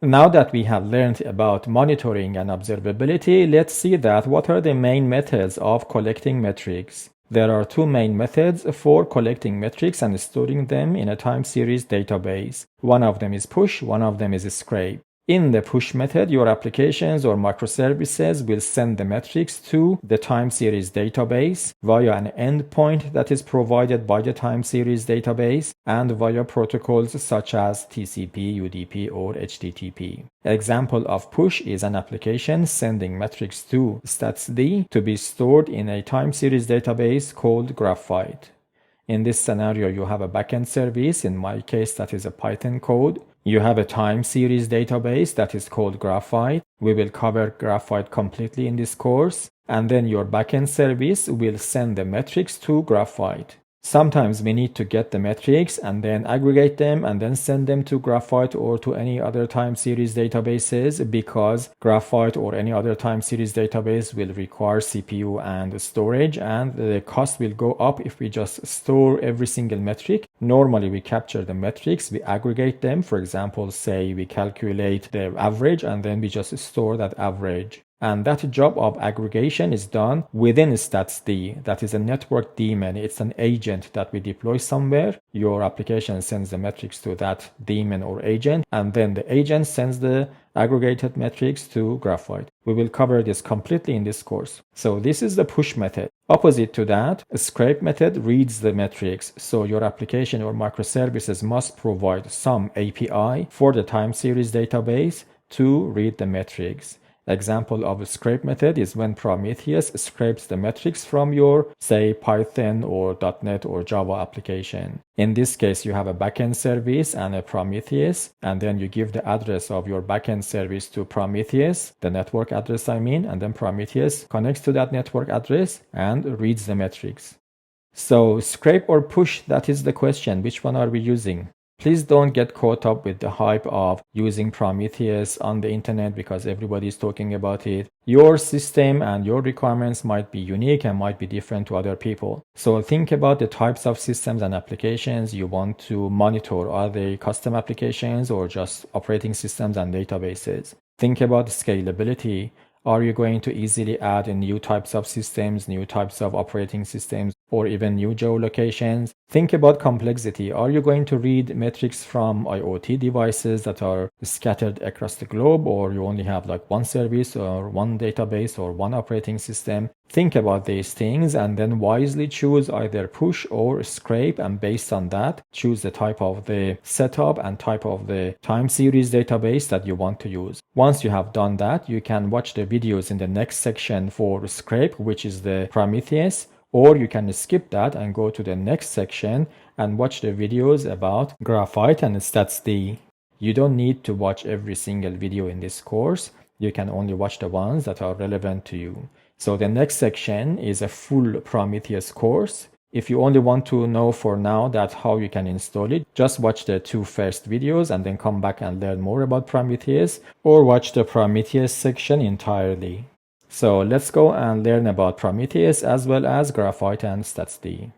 Now that we have learned about monitoring and observability, let's see that what are the main methods of collecting metrics. There are two main methods for collecting metrics and storing them in a time series database. One of them is push, one of them is scrape. In the push method, your applications or microservices will send the metrics to the time series database via an endpoint that is provided by the time series database and via protocols such as TCP, UDP, or HTTP. An example of push is an application sending metrics to statsd to be stored in a time series database called Graphite. In this scenario, you have a backend service. In my case, that is a Python code. You have a time series database that is called Graphite. We will cover Graphite completely in this course. And then your backend service will send the metrics to Graphite. Sometimes we need to get the metrics and then aggregate them and then send them to Graphite or to any other time series databases, because Graphite or any other time series database will require CPU and storage, and the cost will go up if we just store every single metric. Normally we capture the metrics, we aggregate them. For example, say we calculate the average and then we just store that average. And that job of aggregation is done within statsd. That is a network daemon. It's an agent that we deploy somewhere. Your application sends the metrics to that daemon or agent, and then the agent sends the aggregated metrics to Graphite. We will cover this completely in this course. So this is the push method. Opposite to that, a scrape method reads the metrics. So your application or microservices must provide some API for the time series database to read the metrics. Example of a scrape method is when Prometheus scrapes the metrics from your, say, Python or .NET or Java application. In this case, you have a backend service and a Prometheus, and then you give the address of your backend service to Prometheus, the network address I mean, and then Prometheus connects to that network address and reads the metrics. So scrape or push, that is the question. Which one are we using? Please don't get caught up with the hype of using Prometheus on the internet because everybody is talking about it. Your system and your requirements might be unique and might be different to other people. So think about the types of systems and applications you want to monitor. Are they custom applications or just operating systems and databases? Think about scalability. Are you going to easily add new types of systems, new types of operating systems, or even new geolocations? Think about complexity. Are you going to read metrics from IoT devices that are scattered across the globe, or you only have like one service or one database or one operating system? Think about these things and then wisely choose either push or scrape, and based on that, choose the type of the setup and type of the time series database that you want to use. Once you have done that, you can watch the videos in the next section for scrape, which is the Prometheus, or you can skip that and go to the next section and watch the videos about Graphite and statsd. You don't need to watch every single video in this course. You can only watch the ones that are relevant to you. So the next section is a full Prometheus course. If you only want to know for now that how you can install it, just watch the two first videos and then come back and learn more about Prometheus, or watch the Prometheus section entirely. So let's go and learn about Prometheus as well as Graphite and statsd.